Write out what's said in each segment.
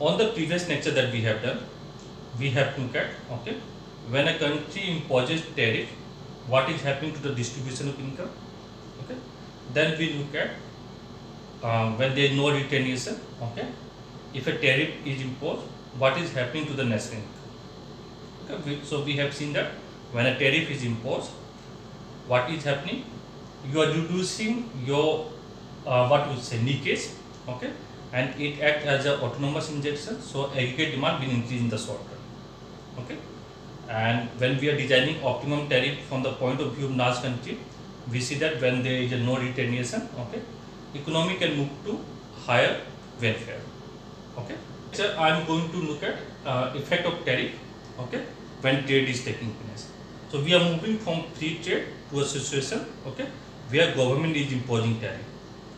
on the previous lecture that we have done, we have looked at, okay, when a country imposes tariff, what is happening to the distribution of income, okay. Then we look at when there is no retaliation, okay, if a tariff is imposed, what is happening to the national income. Okay. So we have seen that when a tariff is imposed, what is happening? You are reducing your what you say leakage, okay, and it acts as an autonomous injection. So aggregate demand will increase in the short term, okay. And when we are designing optimum tariff from the point of view of large country, we see that when there is a no retaliation, okay, economy can move to higher welfare, okay. So I am going to look at effect of tariff, okay, when trade is taking place. So we are moving from free trade to a situation, okay, where government is imposing tariff,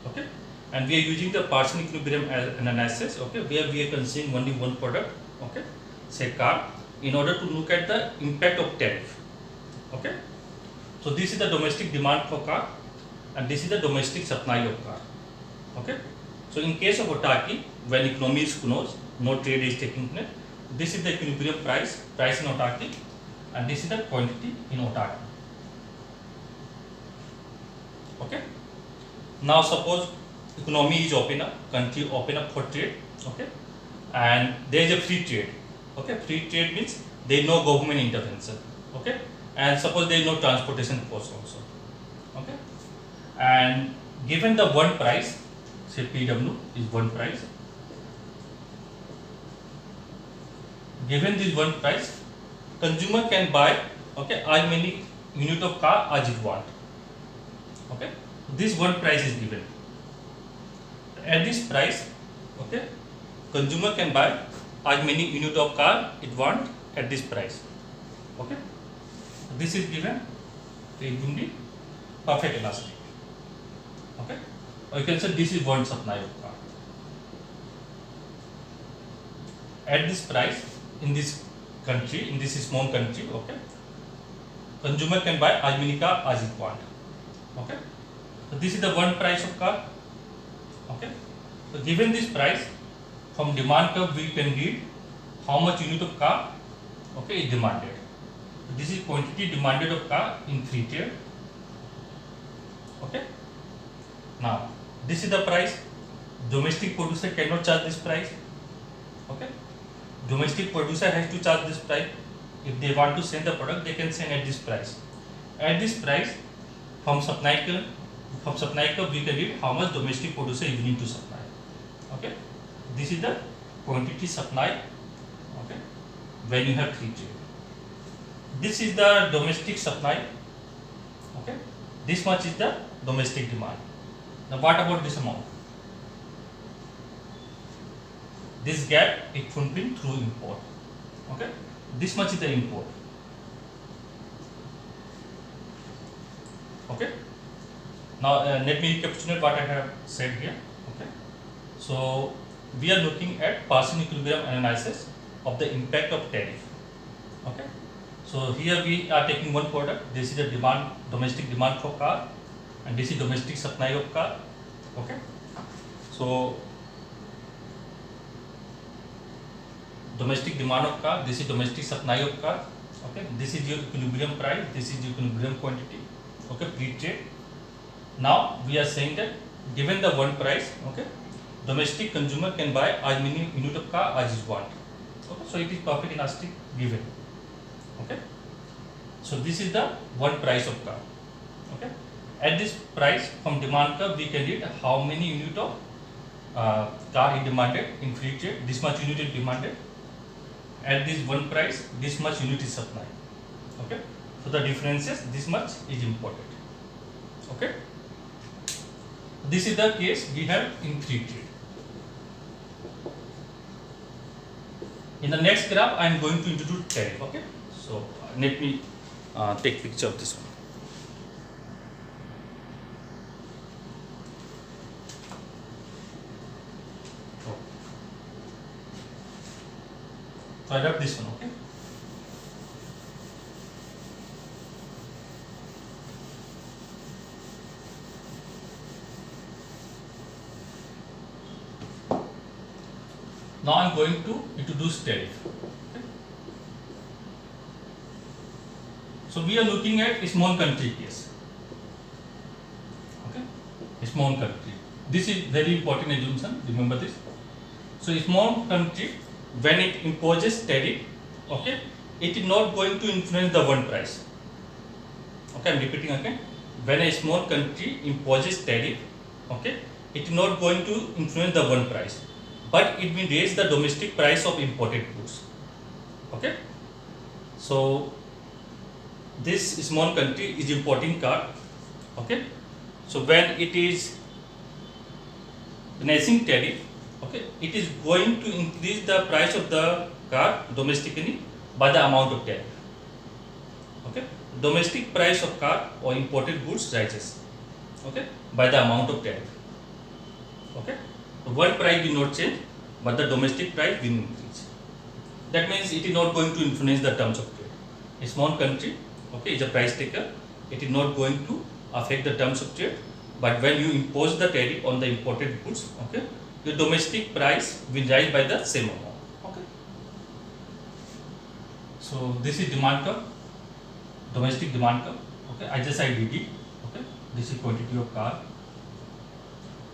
okay, and we are using the partial equilibrium analysis, okay, where we are considering only one product, okay, say car, in order to look at the impact of tariff, okay. So this is the domestic demand for car, and this is the domestic supply of car, okay. So in case of autarky, when economy is closed, no trade is taking place, this is the equilibrium price in autarky, and this is the quantity in autarky, okay. Now suppose economy is open up, country open up for trade, okay, and there is a free trade, okay. Free trade means there is no government intervention, okay, and suppose there is no transportation cost also, okay, and given the one price, say PW is one price, given this one price, consumer can buy, okay, as many unit of car as it want, okay. This one price is given. At this price, okay, consumer can buy as many unit of car it want at this price, okay. This is given in the perfect elastic, okay. Or you can say this is one supply of car. At this price, in this country, in this small country, okay, consumer can buy as many car as it want, okay. So this is the one price of car, okay. So given this price, from demand curve we can read how much unit of car, okay, is demanded. This is quantity demanded of car in free trade, okay. Now this is the price. Domestic producer cannot charge this price, okay. Domestic producer has to charge this price. If they want to send the product, they can send at this price. At this price, from supply curve we can read how much domestic producer is willing to supply, okay. This is the quantity supply, okay, when you have free trade. This is the domestic supply, okay. This much is the domestic demand. Now what about this amount? This gap is fulfilled through import, okay. This much is the import, okay. Now let me recapitulate what I have said here, okay. So we are looking at partial equilibrium analysis of the impact of tariff, okay. So here we are taking one product. This is the demand, domestic demand for car, and this is domestic supply of car, okay. So domestic demand of car, this is domestic supply of car, okay. This is your equilibrium price, this is your equilibrium quantity, okay, pre-trade. Now we are saying that given the one price, okay, domestic consumer can buy as many unit of car as it want, okay. So it is perfect elastic given, okay. So this is the one price of car, okay. At this price, from demand curve we can read how many unit of car is demanded in free trade. This much unit is demanded. At this one price, this much unit is supplied, okay. So the differences, this much is imported, okay. This is the case we have in free trade. In the next graph, I am going to introduce tariff, okay. So let me take picture of this one. So I have this one, okay. Now I am going to introduce tariff. Okay. So we are looking at a small country case. Okay, a small country. This is very important assumption. Remember this. So a small country, when it imposes tariff, okay, it is not going to influence the one price. Okay, I am repeating again. When a small country imposes tariff, okay, it is not going to influence the one price, but it will raise the domestic price of imported goods. Okay, so this small country is importing car. Okay, so when it is placing tariff, okay, it is going to increase the price of the car domestically by the amount of tariff. Okay, domestic price of car or imported goods rises, okay, by the amount of tariff. Okay, the world price will not change, but the domestic price will increase. That means it is not going to influence the terms of trade. A small country, okay, is a price taker. It is not going to affect the terms of trade, but when you impose the tariff on the imported goods, okay, the domestic price will rise by the same amount. Okay, so this is demand curve, domestic demand curve. Okay, I just did it. Okay, this is quantity of car,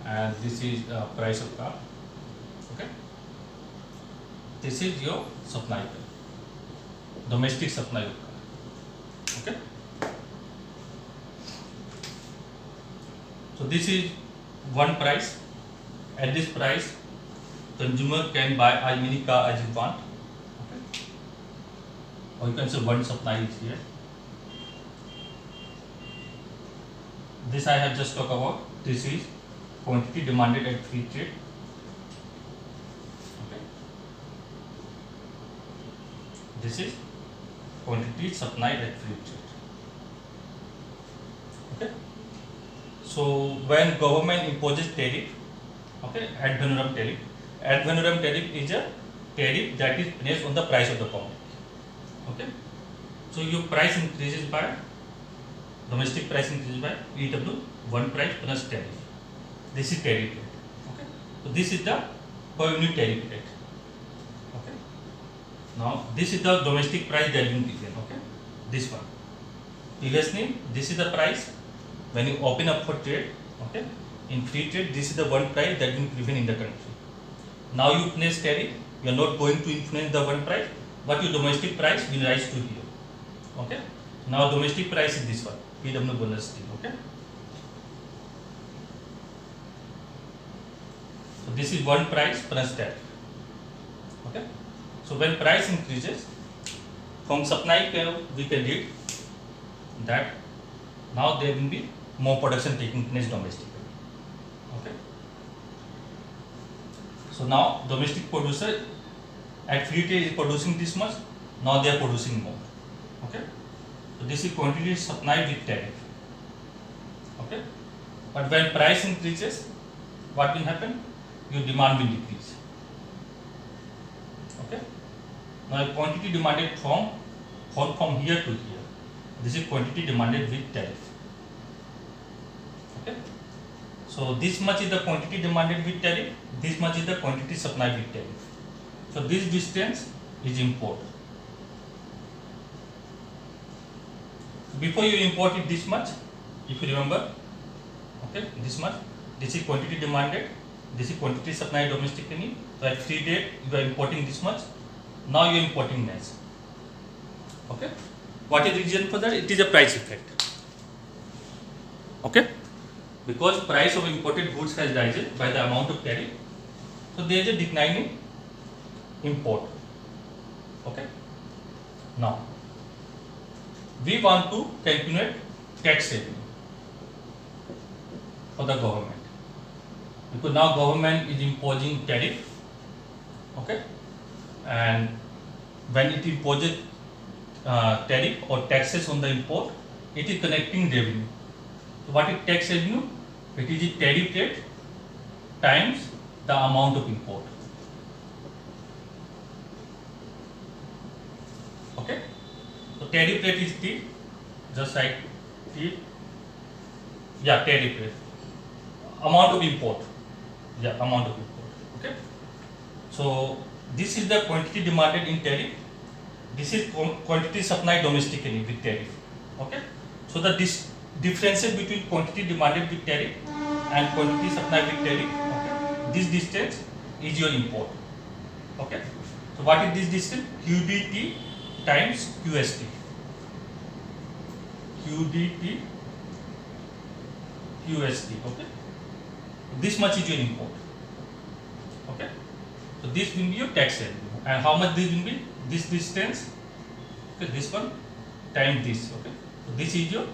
and this is price of car. Okay, this is your supply curve, domestic supply of car. Okay, so this is one price. At this price, consumer can buy as many car as you want. Okay, or you can say one supply is here. This I have just talked about. This is quantity demanded at free trade. Okay, this is quantity supplied at free trade. Okay, so when government imposes tariff, okay, ad valorem tariff. Ad valorem tariff is a tariff that is placed on the price of the commodity. Okay, so your price increases by, domestic price increases by EW, one price plus tariff. This is tariff rate. Okay, so this is the per unit tariff rate. Okay, now this is the domestic price that been given. Okay, this one. Previously, this is the price when you open up for trade. Okay, in free trade, this is the one price that been given in the country. Now you place tariff, you are not going to influence the one price, but your domestic price will rise to here. Okay, now domestic price is this one, PW bonus steel. Okay, so this is one price plus tariff. Okay, so when price increases, from supply curve we can read that now there will be more production taking place domestically. Okay, so now domestic producer at free trade is producing this much, now they are producing more. Okay, so this is quantity supplied with tariff. Okay, but when price increases, what will happen? Your demand will decrease. Okay, now quantity demanded from here to here. This is quantity demanded with tariff. Okay, so this much is the quantity demanded with tariff, this much is the quantity supplied with tariff. So this distance is import. Before you import it this much, if you remember, okay, this much, this is quantity demanded, this is quantity supplied domestically. So at free trade you are importing this much, now you are importing less. Okay, what is the reason for that? It is a price effect. Okay, because price of imported goods has risen by the amount of tariff, so there is a decline in import. Okay, now we want to calculate tax revenue for the government, because now government is imposing tariff. Okay, and when it imposes tariff or taxes on the import, it is collecting revenue. So what is tax revenue? It is the tariff rate times the amount of import. Okay, so tariff rate is T, just like T, yeah, tariff rate, amount of import, yeah, amount of import. Okay, So this is the quantity demanded in tariff. This is quantity supplied domestically with tariff. Okay. So the difference between quantity demanded with tariff and quantity supplied with tariff. Okay. This distance is your import. Okay. So what is this distance? QDT times QST. QDT QST. Okay. This much is your import. Okay. So this will be your tax revenue. And how much this will be? This distance. Okay. This one times this. Okay. So this is your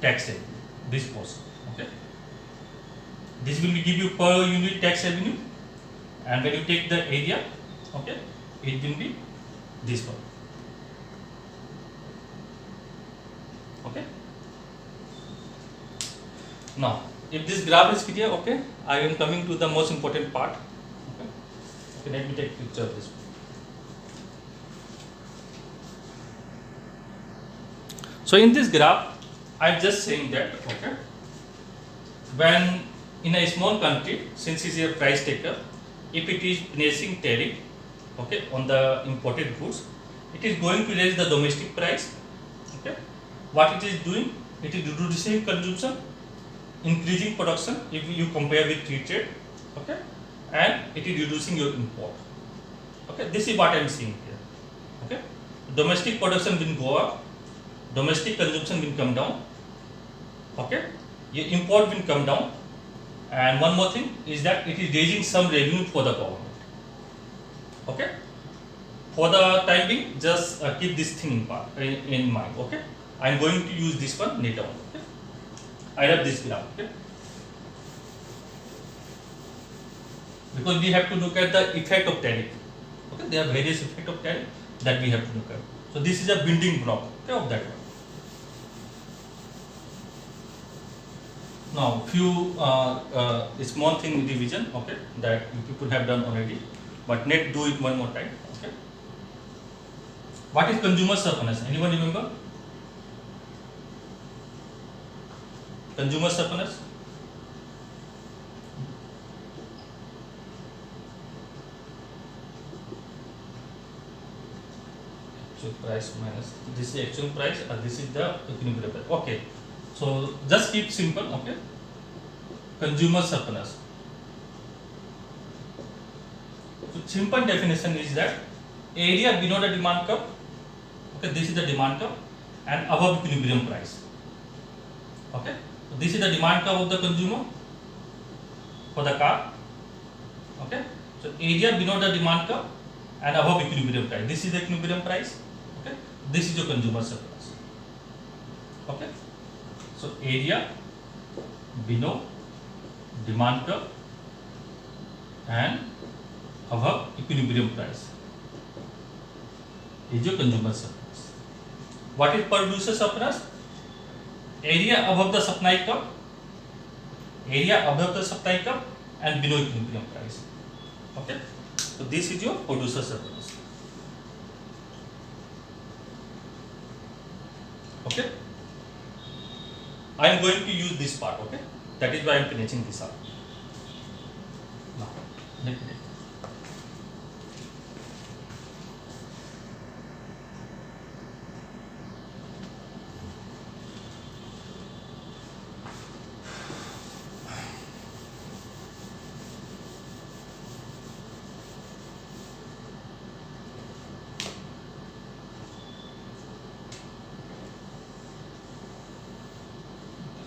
tax revenue. This portion. Okay. This will give you per unit tax revenue. And when you take the area, okay, it will be this one. Okay. Now, if this graph is clear, okay, I am coming to the most important part. Okay, okay, let me take a picture of this. So in this graph, I am just saying that, okay, when in a small country, since it is a price taker, if it is placing tariff, okay, on the imported goods, it is going to raise the domestic price. Okay, what it is doing? It is reducing consumption, increasing production if you compare with free trade. Okay, and it is reducing your import. Okay, this is what I am seeing here. Okay, domestic production will go up, domestic consumption will come down. Okay, your import will come down. And one more thing is that it is raising some revenue for the government. Okay. For the time being, just keep this thing in mind. Okay. I am going to use this one later on. Okay. I have this graph. Okay. Because we have to look at the effect of tariff. Okay. There are various effects of tariff that we have to look at. So this is a building block, okay, of that one. Now, few small thing revision, okay, that you people have done already, but let's do it one more time. Okay. What is consumer surplus? Anyone remember? Consumer surplus. Actual price minus this is actual price, or this is the equilibrium price. Okay. So just keep simple, okay. Consumer surplus. So simple definition is that area below the demand curve, okay, this is the demand curve, and above equilibrium price. Okay, so this is the demand curve of the consumer for the car. Okay, so area below the demand curve and above equilibrium price. This is the equilibrium price. Okay, this is your consumer surplus. Okay. So area below demand curve and above equilibrium price is your consumer surplus. What is producer surplus? Area above the supply curve, and below equilibrium price. Okay. So this is your producer surplus. Okay. I am going to use this part, okay? That is why I am finishing this up. Now, let me take.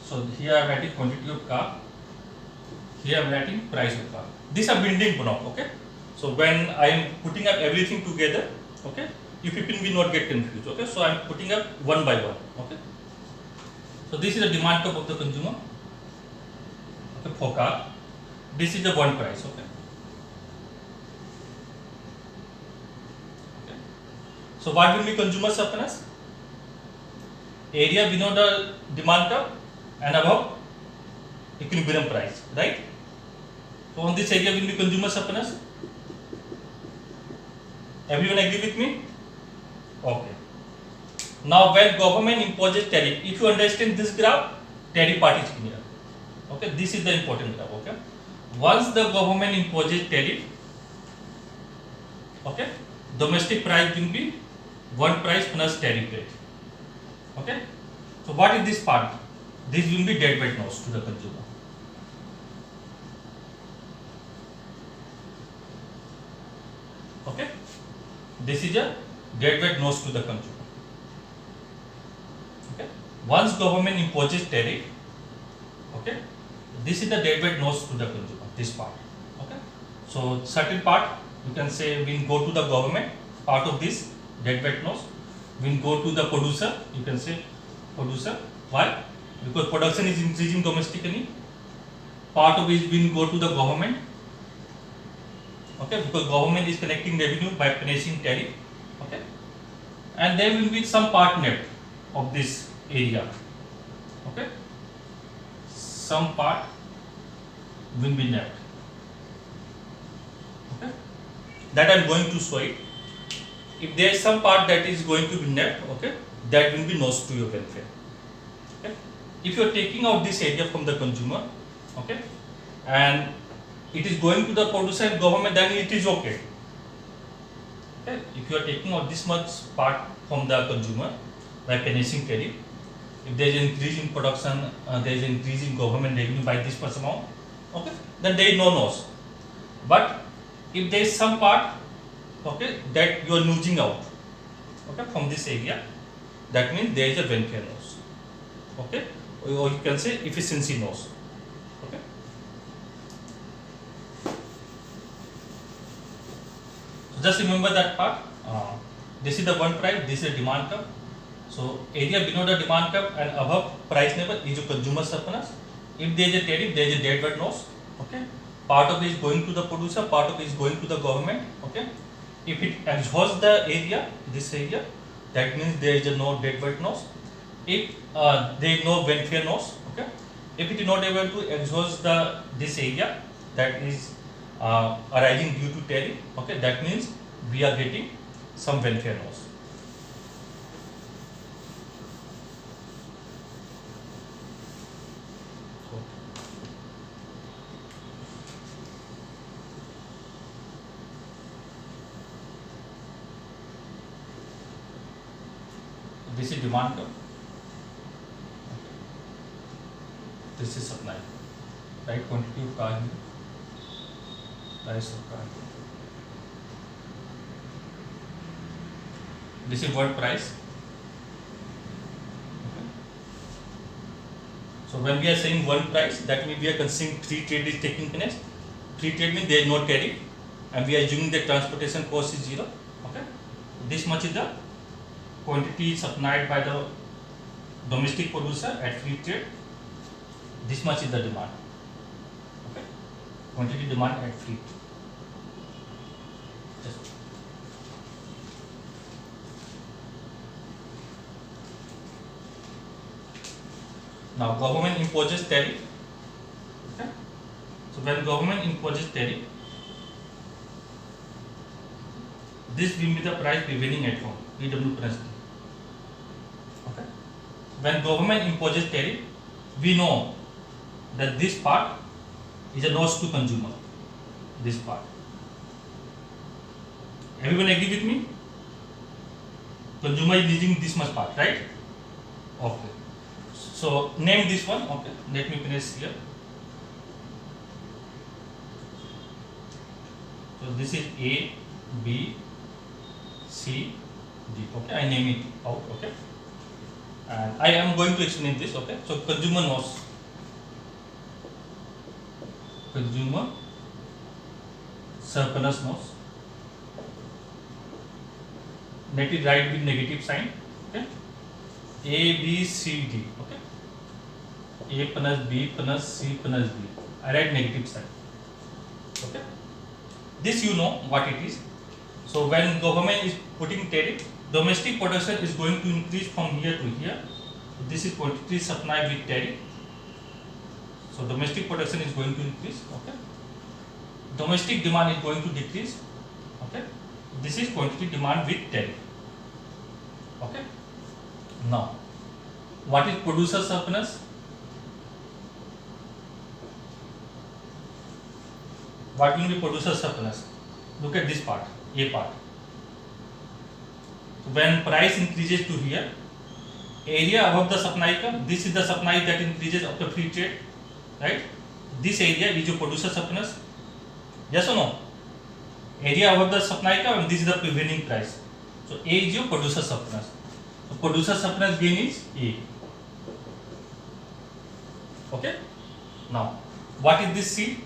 So here I am writing quantity of car, here I am writing price of car. These are building block, okay. So when I am putting up everything together, okay, you people will not get confused, okay. So I am putting up one by one, okay. So this is the demand curve of the consumer, okay, for car. This is the one price, okay. Okay. So what will be consumer surplus? Area below the demand curve and above equilibrium price, right? So on this area will be consumer surplus. Everyone agree with me? Okay. Now when government imposes tariff, if you understand this graph, tariff part is clear. Okay, this is the important graph. Okay, once the government imposes tariff, Okay, domestic price will be one price plus tariff rate. Okay, so what is this part? This will be deadweight loss to the consumer. Okay, this is a deadweight loss to the consumer. Okay, once government imposes tariff, okay, this is the deadweight loss to the consumer, this part. Okay, so certain part you can say will go to the government, part of this deadweight loss will go to the producer, you can say producer. Why? Because production is increasing domestically, part of it will go to the government. Okay, because government is collecting revenue by punishing tariff. Okay, and there will be some part net of this area. Okay, some part will be net. Okay, that I am going to show it. If there is some part that is going to be net, okay, that will be lost to your welfare. Okay, if you are taking out this area from the consumer, okay, and it is going to the producer and government, then it is okay. Okay, if you are taking out this much part from the consumer by punishing tariff, if there is an increase in production, there is an increase in government revenue by this much amount, okay, then there is no loss. But if there is some part, okay, that you are losing out, okay, from this area, that means there is a welfare loss. Okay, or you can say efficiency loss. Okay. So just remember that part. This is the one price, this is the demand curve. So area below the demand curve and above price level is your consumer surplus. If there is a tariff, there is a deadweight loss. Okay, part of it is going to the producer, part of it is going to the government. Okay, if it exhausts the area, this area, that means there is a no deadweight loss. If there is no welfare loss, okay, if it is not able to exhaust this area that is arising due to tariff, okay, that means we are getting some welfare loss. This is demand curve. This is supply. Right, quantity of car here, price of car. This is what price. Okay. So when we are saying one price, that means we are considering free trade is taking place. Free trade means there is no tariff, and we are assuming the transportation cost is 0. Okay, this much is the quantity supplied by the domestic producer at free trade. This much is the demand. Okay, quantity demand at free. Just now government imposes tariff. Okay, so when government imposes tariff, this will be the price prevailing at home, PW plus D. Okay, when government imposes tariff, we know that this part is a loss to consumer. This part. Everyone agree with me? Consumer is losing this much part, right? Okay. So name this one. Okay. Let me finish here. So this is A, B, C, D. Okay. I name it out. Okay. And I am going to explain this. Okay. So consumer loss. Consumer surplus loss. Let it write with negative sign. Okay. A, B, C, D. Okay. A plus B plus C plus D. I write negative sign. Okay. This you know what it is. So when government is putting tariff, domestic production is going to increase from here to here. This is quantity supply with tariff. So domestic production is going to increase. Okay. Domestic demand is going to decrease. Okay. This is quantity demand with tariff. Okay. Now, what is producer surplus? What will be producer surplus? Look at this part. A part. So when price increases to here, area above the supply curve, this is the supply that increases after free trade, right? This area is your producer surplus. Yes or no? Area above the supply curve, and this is the prevailing price. So A is your producer surplus. So producer surplus gain is A. Okay. Now, what is this C?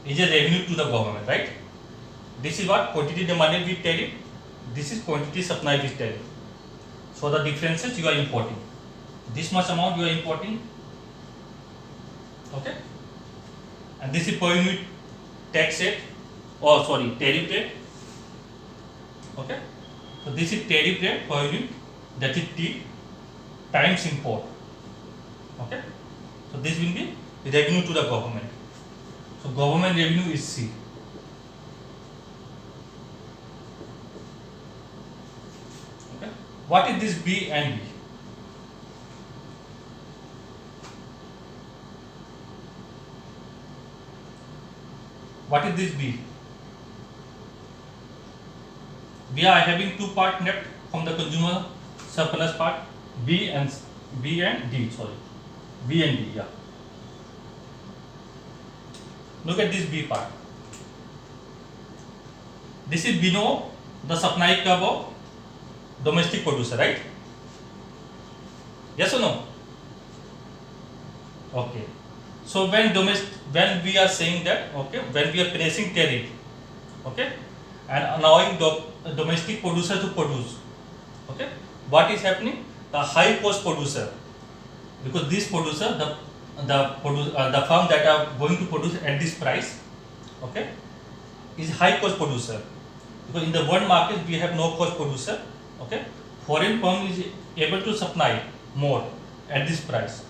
Is a revenue to the government, right? This is what quantity demanded with tariff. This is quantity supplied with tariff. So the differences you are importing. This much amount you are importing. Okay. And this is per unit tax rate, or sorry, tariff rate. Okay. So this is tariff rate per unit, that is T times import. Okay. So this will be revenue to the government. So government revenue is C. Okay. What is this B and B? What is this B? We are having two part net from the consumer surplus part, B and D. Sorry, B and D. Yeah. Look at this B part. This is below the supply curve of domestic producer, right? Yes or no? Okay. So when we are saying that, okay, when we are placing tariff, okay, and allowing domestic producer to produce, okay, what is happening? The high cost producer, because this producer, the firm that are going to produce at this price, okay, is high cost producer, because in the world market we have no cost producer. Okay, foreign firm is able to supply more at this price,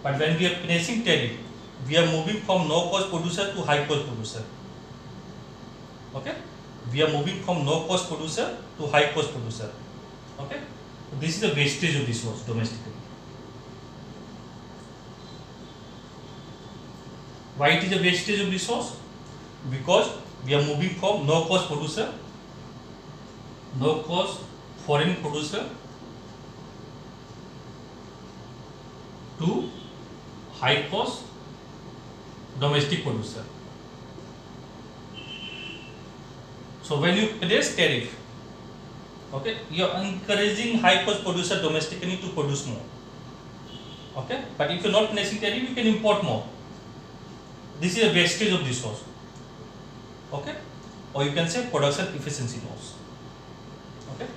but when we are placing tariff, we are moving from no cost producer to high cost producer. Okay, we are moving from no cost producer to high cost producer. Okay, so this is the wastage of resource domestically. Why it is a wastage of resource? Because we are moving from no cost producer, no cost foreign producer to high cost domestic producer. So when you place tariff, okay, you are encouraging high cost producer domestically to produce more. Okay, but if you are not placing tariff, you can import more. This is a wastage of resource. Okay, or you can say production efficiency loss. Okay,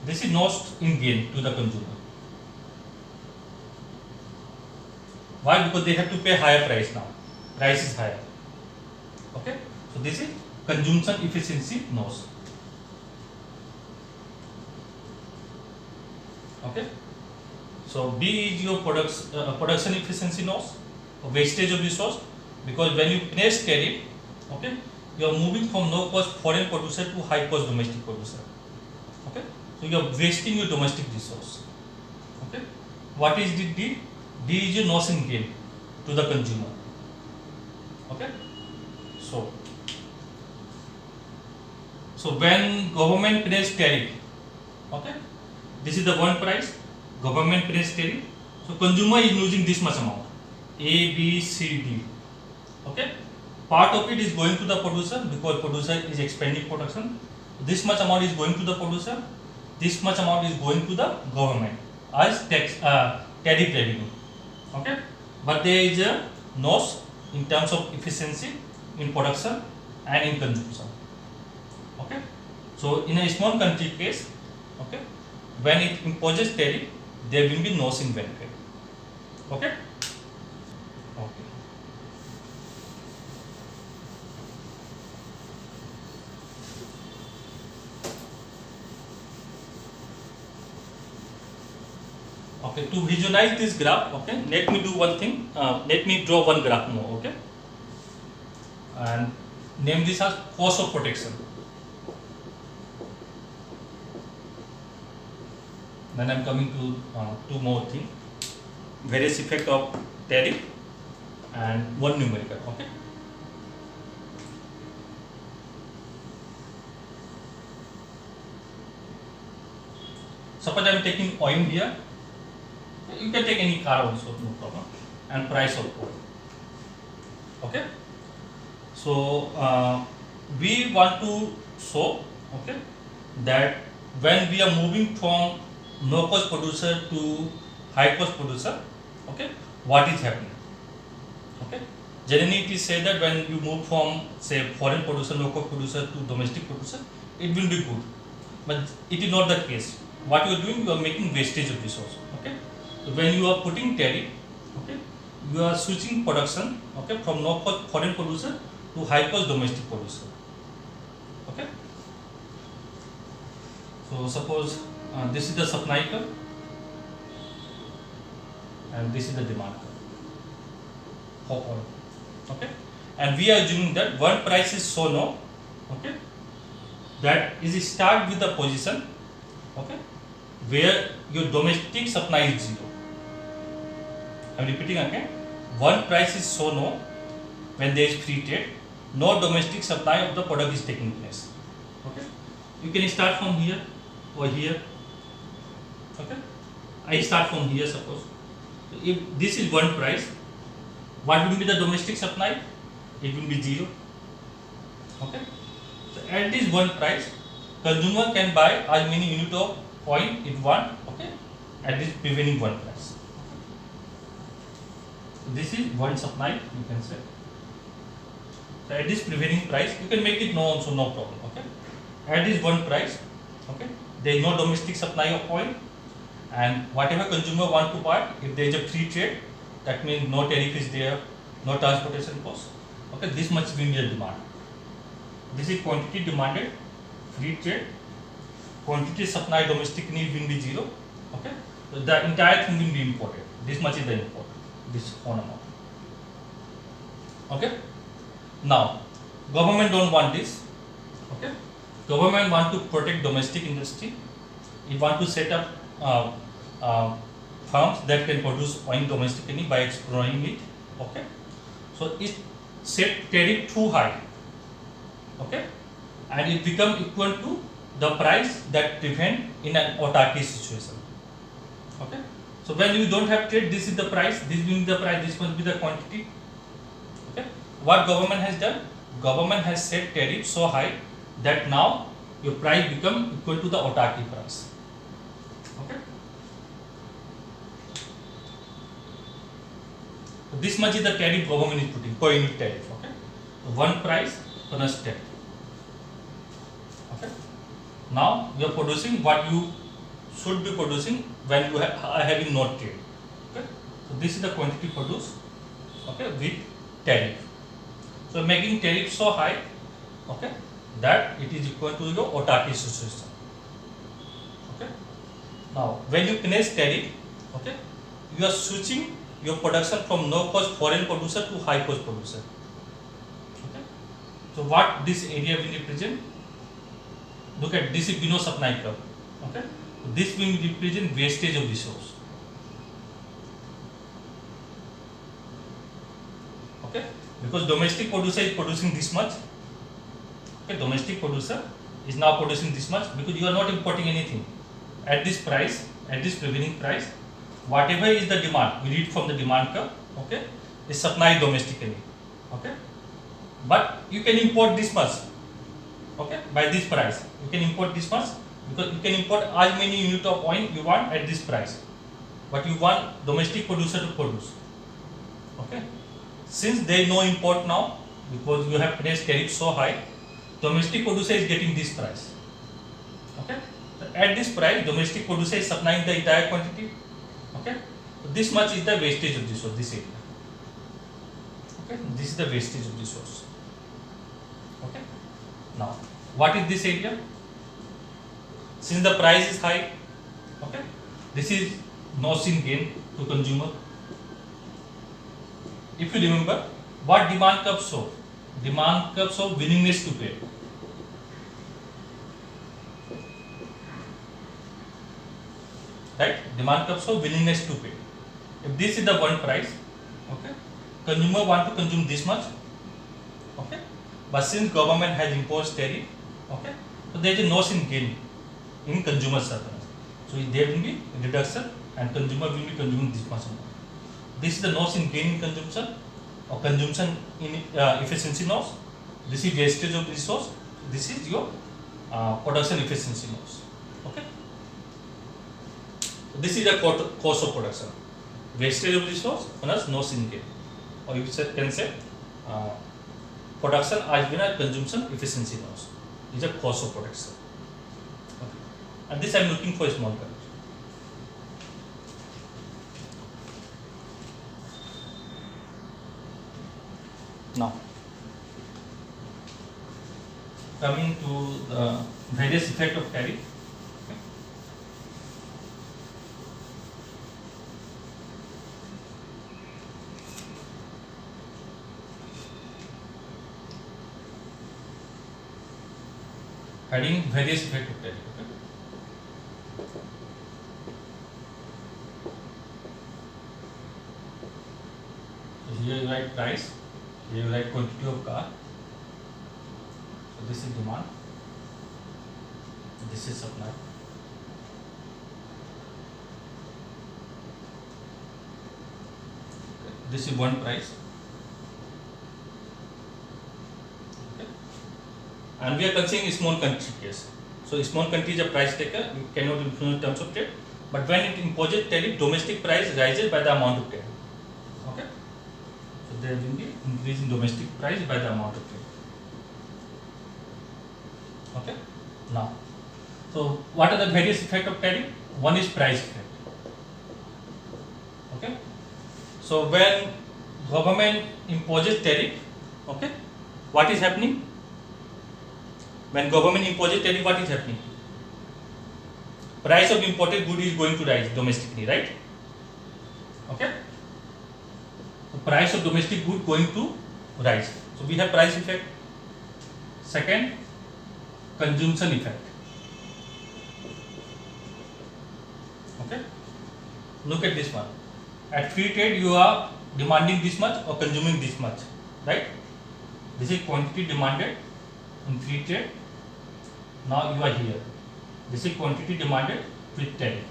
this is loss in gain to the consumer. Why? Because they have to pay higher price now. Price is higher. Okay, so this is consumption efficiency loss. Okay, so B is your production efficiency loss, wastage of resource, because when you place tariff, okay, you are moving from no cost foreign producer to high cost domestic producer. Okay, so you are wasting your domestic resource. Okay, what is the D? D is your loss in gain to the consumer. Okay, so when government pays tariff, okay, this is the one price, government pays tariff, so consumer is losing this much amount, A, B, C, D. Okay, part of it is going to the producer because producer is expanding production. This much amount is going to the producer, this much amount is going to the government as tax tariff revenue. Okay, but there is a loss in terms of efficiency in production and in consumption. Okay, so in a small country case, okay, when it imposes tariff, there will be loss in benefit. Okay. Okay. Okay, to visualize this graph, okay, let me do one thing. Let me draw one graph more, okay, and name this as cost of protection. Then I am coming to two more things: various effect of tariff and one numerical. Okay. Suppose I am taking oil here. You can take any car also, no problem. And price of oil. Okay. So we want to show, okay, that when we are moving from no cost producer to high cost producer, okay, what is happening? Okay. Generally, it is said that when you move from, say, foreign producer, no cost producer to domestic producer, it will be good. But it is not the case. What you are doing, you are making wastage of resource. Okay. So when you are putting tariff, okay, you are switching production, okay, from no cost foreign producer to high cost domestic producer. Okay. So suppose this is the supply curve and this is the demand curve for oil. Okay, and we are assuming that one price is so low, okay, that is start with the position, okay, where your domestic supply is zero. I am repeating again, one price is so low when there is free trade, no domestic supply of the product is taking place. Okay, you can start from here or here. Okay, I start from here. Suppose if this is one price, what will be the domestic supply? It will be zero. Okay, so at this one price, consumer can buy as many unit of oil it want. Okay, at this prevailing one price. So this is one supply, you can say. So at this prevailing price, you can make it no also, no problem. Okay, at this one price, okay, there is no domestic supply of oil, and whatever consumer want to buy, if there is a free trade, that means no tariff is there, no transportation cost. Okay, this much will be the demand. This is quantity demanded, free trade, quantity supply domestic need will be zero. Okay, so the entire thing will be imported. This much is the import, this whole amount. Okay, now government don't want this. Okay, government want to protect domestic industry. It want to set up firms that can produce oil domestically by exploring it. Okay, so it set tariff too high. Okay, and it become equal to the price that prevent in an autarky situation. Okay, so when you don't have trade, this is the price, this will be the price, this must be the quantity. Okay, what government has done? Government has set tariff so high that now your price become equal to the autarky price. Okay, so this much is the tariff government is putting per unit tariff. Okay, so one price plus tariff. Okay, now you are producing what you should be producing when you are having no trade. Okay, so this is the quantity produced, okay, with tariff. So making tariff so high, okay, that it is equal to your autarky situation. Okay, now when you finish tariff, okay, you are switching your production from no cost foreign producer to high cost producer. Okay, so what this area will represent? Look at this is below supply curve. Okay, so this will represent wastage of resource. Okay, because domestic producer is producing this much. Okay, domestic producer is now producing this much because you are not importing anything at this price, at this prevailing price. Whatever is the demand, we read from the demand curve. Okay, is supplied domestically. Okay, but you can import this much. Okay, by this price, you can import this much because you can import as many unit of oil you want at this price, but you want domestic producer to produce. Okay, since there is no import now because you have placed tariff so high, domestic producer is getting this price. Okay, so at this price, domestic producer is supplying the entire quantity. Okay, so this much is the wastage of this area. Okay, this is the wastage of this source. Okay, now what is this area? Since the price is high, okay, this is no-sin gain to consumer. If you remember, what demand curve show? Demand curve show willingness to pay. Right? Demand curve show willingness to pay. If this is the one price, okay, consumer want to consume this much, okay, but since government has imposed tariff, okay, so there is a no-sin gain in consumer surplus. So there will be reduction and consumer will be consuming this much amount. This is the loss in gain in consumption or consumption in efficiency loss. This is wastage of resource. This is your production efficiency loss. Okay. So this is the cost of production. Wastage of resource plus loss in gain, or you can say production as well as consumption efficiency loss. These are cost of production. Okay. And this I am looking for a small curve. Now, coming to the various effect of tariff. Okay. Heading various effect of tariff. Okay. So here you write price. Here you write quantity of car. So this is demand. This is supply. Okay. This is one price. Okay. And we are considering a small country case. So small country is a price taker. You cannot influence in terms of trade. But when it imposes tariff, domestic price rises by the amount of tariff. Okay. So there will be increase in domestic price by the amount of trade. Okay. Now, so what are the various effect of tariff? One is price effect. Okay. So when government imposes tariff, okay, what is happening? When government imposes tariff, what is happening? Price of imported good is going to rise domestically, right? Okay. So price of domestic good going to rise. So we have price effect. Second, consumption effect. Okay. Look at this one. At free trade, you are demanding this much or consuming this much, right? This is quantity demanded in free trade. Now you are here. This is quantity demanded with tariff.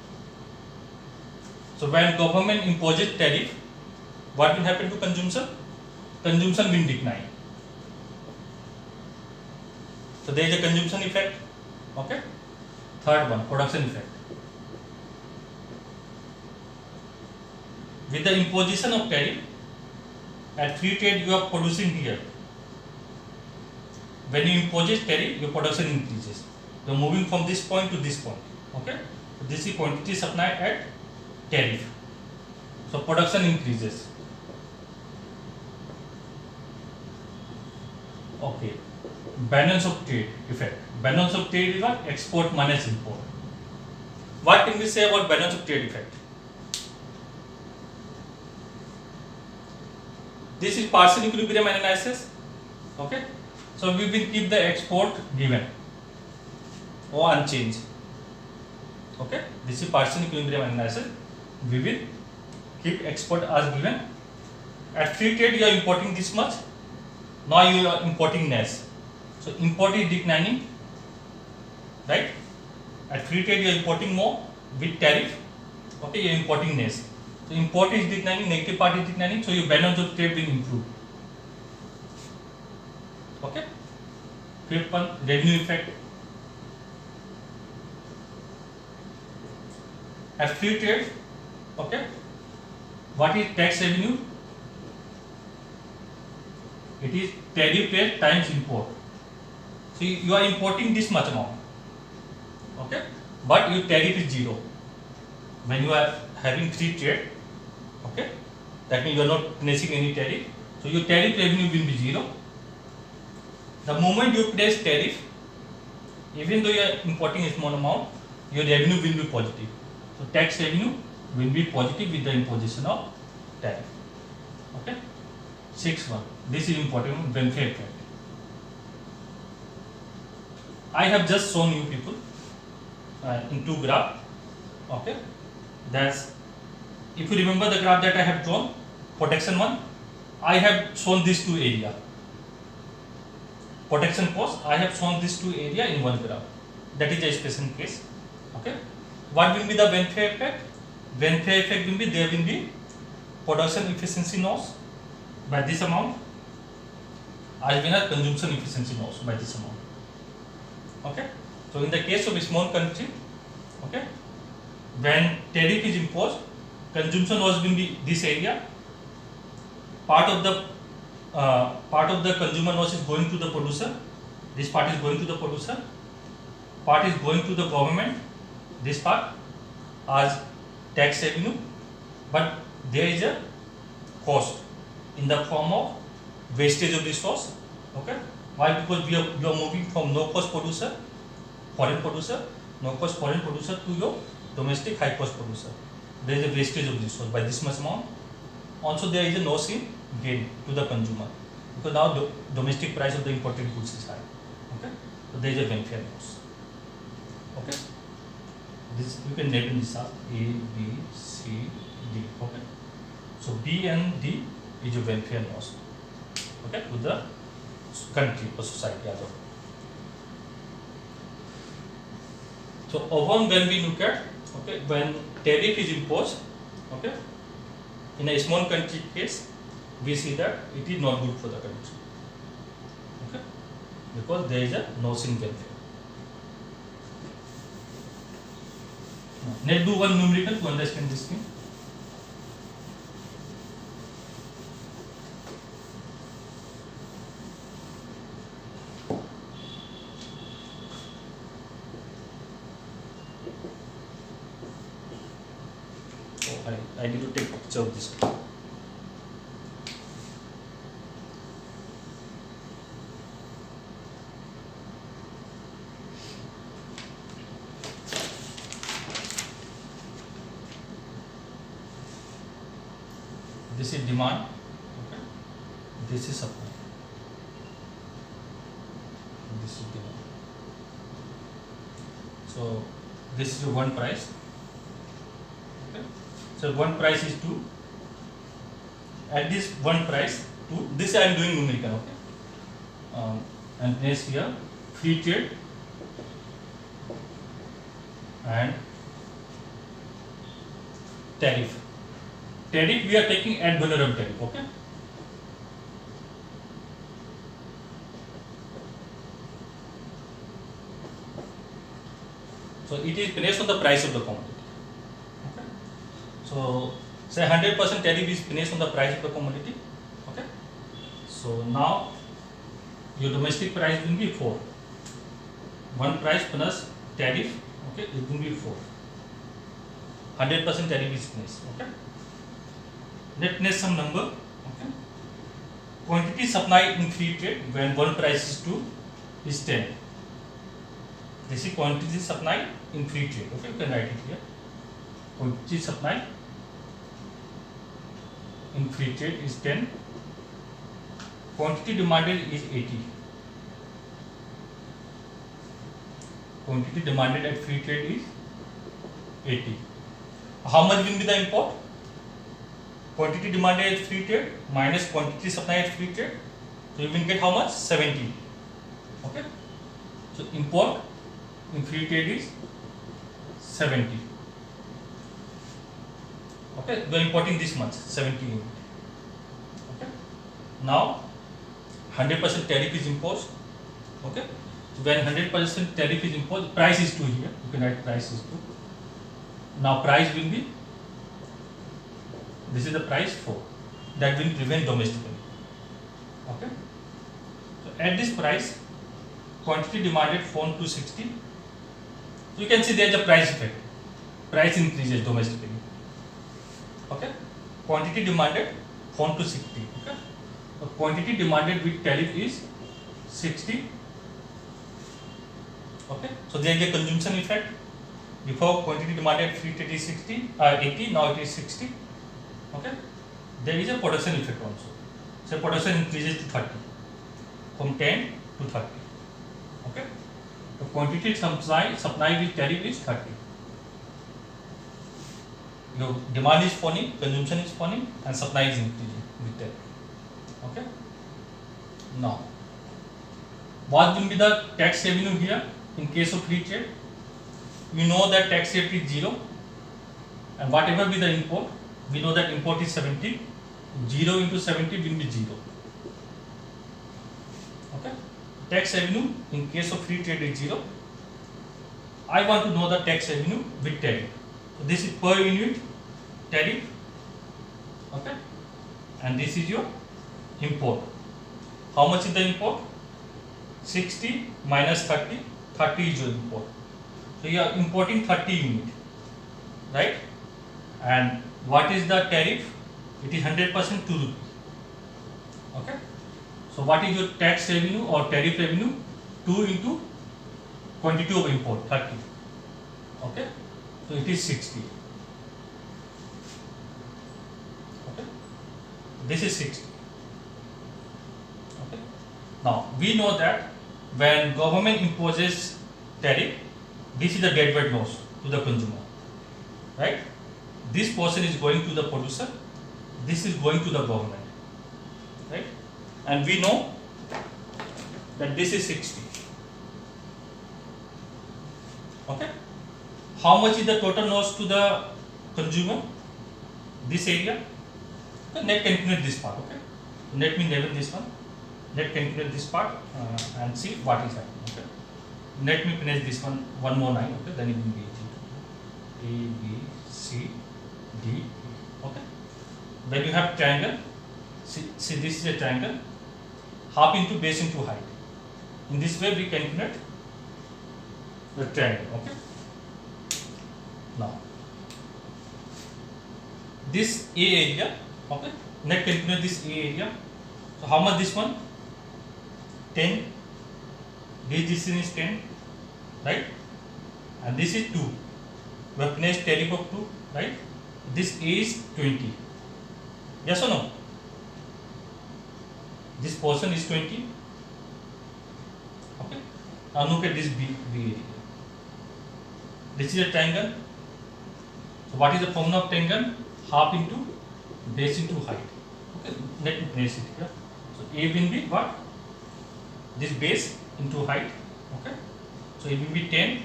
So when government imposes tariff, what will happen to consumption? Consumption will decline. So there is a consumption effect. Okay. Third one, production effect. With the imposition of tariff, at free trade you are producing here. When you impose tariff, your production increases. You are moving from this point to this point. Okay. So this is quantity supplied at tariff. So production increases. Okay. Balance of trade effect. Balance of trade is what? Export minus import. What can we say about balance of trade effect? This is partial equilibrium analysis. Okay. So we will keep the export given or unchanged. Okay. This is partial equilibrium analysis. We will keep export as given. At free trade you are importing this much. Now you are importing less. So import is declining, right? At free trade you are importing more. With tariff, okay, you are importing less. So import is declining, negative part is declining, so your balance of trade will improve. Okay. Fifth one, revenue effect. At free trade, okay, what is tax revenue? It is tariff rate times import. So you are importing this much amount, okay, but your tariff is 0. When you are having free trade, okay, that means you are not placing any tariff. So your tariff revenue will be 0. The moment you place tariff, even though you are importing a small amount, your revenue will be positive. So tax revenue will be positive with the imposition of tariff. Okay. Sixth one. This is important, welfare effect. I have just shown you people in two graphs. Okay. That's, if you remember the graph that I have drawn, protection one, I have shown these two areas. Protection cost, I have shown these two areas in one graph. That is a special case. Okay. What will be the welfare effect? Welfare effect will be there will be production efficiency loss by this amount as well as consumption efficiency loss by this amount. Okay. So in the case of a small country, okay, when tariff is imposed, consumption loss will be this area. Part of the consumer loss is going to the producer. This part is going to the producer. Part is going to the government. This part as tax revenue, but there is a cost in the form of wastage of resource. Okay, why? Because you are moving from no cost producer, foreign producer, no cost foreign producer to your domestic high cost producer. There is a wastage of resource by this much amount. Also, there is a loss in gain to the consumer because now the domestic price of the imported goods is high. Okay, so there is a welfare loss. Okay, this you can label this as A, B, C, D. Okay, so B and D is a welfare loss. Okay, to the country or society as a whole. So overall, when we look at, okay, when tariff is imposed, okay, in a small country case, we see that it is not good for the country. Okay, because there is a loss in welfare. Let's do one numerical to understand this thing. I need to take a picture of this. This is demand, okay. This is supply. This is demand. So this is one price. Okay. So one price is 2. At this one price 2. This I am doing numerical. Okay. And place here free trade and tariff. Tariff we are taking ad valorem tariff, okay. So it is based on the price of the commodity. Okay. So say 100% tariff is based on the price of the commodity. Okay. So now your domestic price will be 4. One price plus tariff, okay, it will be 4. 100% tariff is placed, okay. Let's place some number, okay. Quantity supplied in free trade when one price is 2 is 10. This is quantity supplied in free trade, okay, you can write it here. Quantity supplied in free trade is 10. Quantity demanded is 80. Quantity demanded at free trade is 80. How much will be the import? Quantity demanded at free trade minus quantity supplied at free trade. So you will get how much? 70. Okay. So import in free trade is 70. Okay. We are importing this much, 70 unit. Okay. Now 100% tariff is imposed. Okay. So when 100% tariff is imposed, price is 2 here. You can write price is 2. Now price will be, this is the price 4. That will prevent domestically. Okay. So at this price, quantity demanded fallen to 60. So you can see there is a price effect. Price increases domestically. Okay. Quantity demanded fallen to 60. Okay. The quantity demanded with tariff is 60. Okay. So there is a consumption effect. Before quantity demanded free trade is 80, now it is 60. Okay. There is a production effect also. So production increases to 30, from 10 to 30. Okay. The quantity supply with tariff is 30. Your demand is falling, consumption is falling, and supply is increasing with tariff. Okay. Now, what will be the tax revenue here in case of free trade? we know that tax rate is 0, and whatever be the import, we know that import is 70. 0 into 70 will be 0. Okay. Tax revenue in case of free trade is 0. I want to know the tax revenue with tariff. So this is per unit tariff. Okay. And this is your import. How much is the import? 60 minus 30. 30 is your import. So you are importing 30 unit, right? And what is the tariff? It is 100% 2 rupees. Okay. So what is your tax revenue or tariff revenue? 2 into quantity of import, 30. Okay. So it is 60. Okay. This is 60. Okay. Now we know that when government imposes tariff, this is the deadweight loss to the consumer, right? This portion is going to the producer, this is going to the government, right? And we know that this is 60. Okay. How much is the total loss to the consumer? This area. Okay. Net calculate this part. Okay. Let me label this one. Let calculate this part and see what is happening. Okay. Let me finish this one more line. Okay. Then it will be easy. A, B, C, D, E. Okay. When you have triangle, see this is a triangle. Half into base into height. In this way we calculate the triangle. Okay. Now this A area. Okay. Let calculate this A area. So how much this one? 10. This distance is 10, right? And this is 2. We have finished tariff of 2, right? This A is 20. Yes or no? This portion is 20. Okay. Now look at this B area. This is a triangle. So what is the formula of triangle? Half into base into height. Okay. Let me place it here. So A will be what? This base into height. Okay. So it will be 10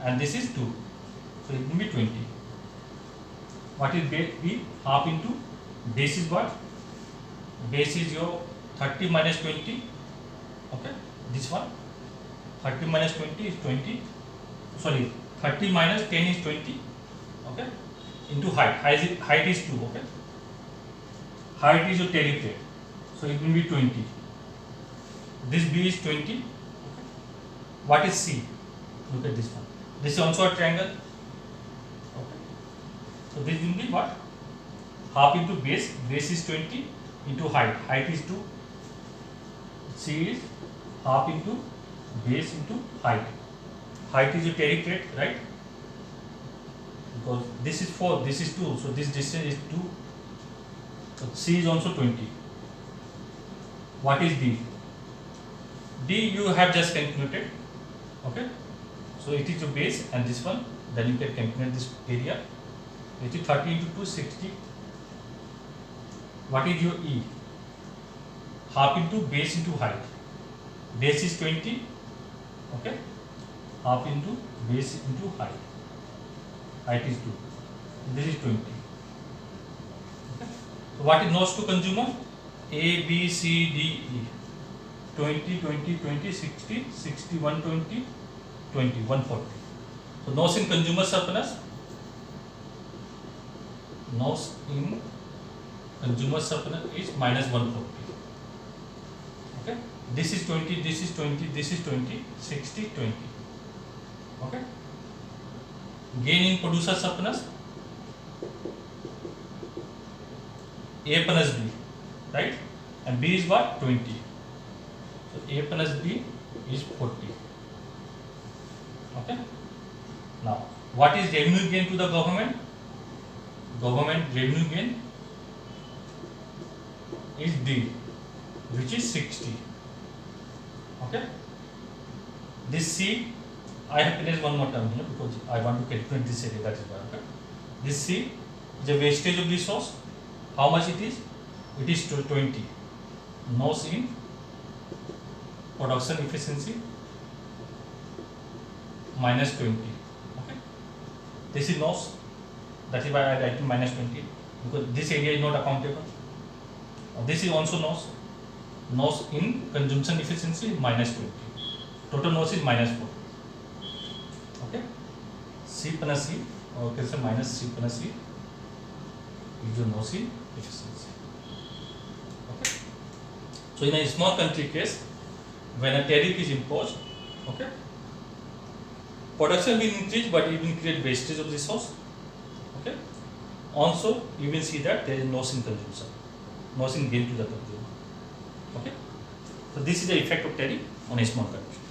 and this is 2. So it will be 20. What is B? Half into base is what? Base is your 30 minus 20. Okay. This one. 30 minus 20 is 20. Sorry. 30 minus 10 is 20. Okay. Into height. Height is 2. Okay. Height is your tariff rate. So it will be 20. This B is 20. Okay. What is C? Look at this one. This is also a triangle. Okay. So this will be what? Half into base. Base is 20 into height. Height is 2. C is half into base into height. Height is your tariff rate, right? Because this is 4, this is 2. So this distance is 2. So C is also 20. What is D? D you have just calculated. Okay. So it is your base and this one. Then you can calculate this area. It is 30 into 2, 60. What is your E? Half into base into height. Base is 20. Okay. Half into base into height. Height is 2. This is 20. Okay. So what is loss to consumer? A, B, C, D, E. 20, 20, 20, 60, 60, 120, 20, 140. So loss in consumer surplus. Loss in consumer surplus is minus 140. Okay. This is 20, this is 20, this is 20, 60, 20. Okay. Gain in producer surplus. A plus B, right? And B is what? 20. So A plus B is 40. Okay. Now, what is revenue gain to the government? Government revenue gain is D, which is 60. Okay. This C, I have placed one more term here because I want to calculate this area. That is why. Okay. This C is a wastage of resource. How much it is? It is 20. Loss in production efficiency minus 20. This is loss. That is why I write minus 20, because this area is not accountable. This is also loss. Loss in consumption efficiency minus 20. Total loss is minus 4. Okay. C plus C, or okay, so minus C plus C is your loss in efficiency. Okay. So in a small country case, when a tariff is imposed, okay, production will increase, but it will create wastage of resource. Okay. Also, you will see that there is loss in consumption, loss in gain to the consumer. Okay. So this is the effect of tariff on a small country.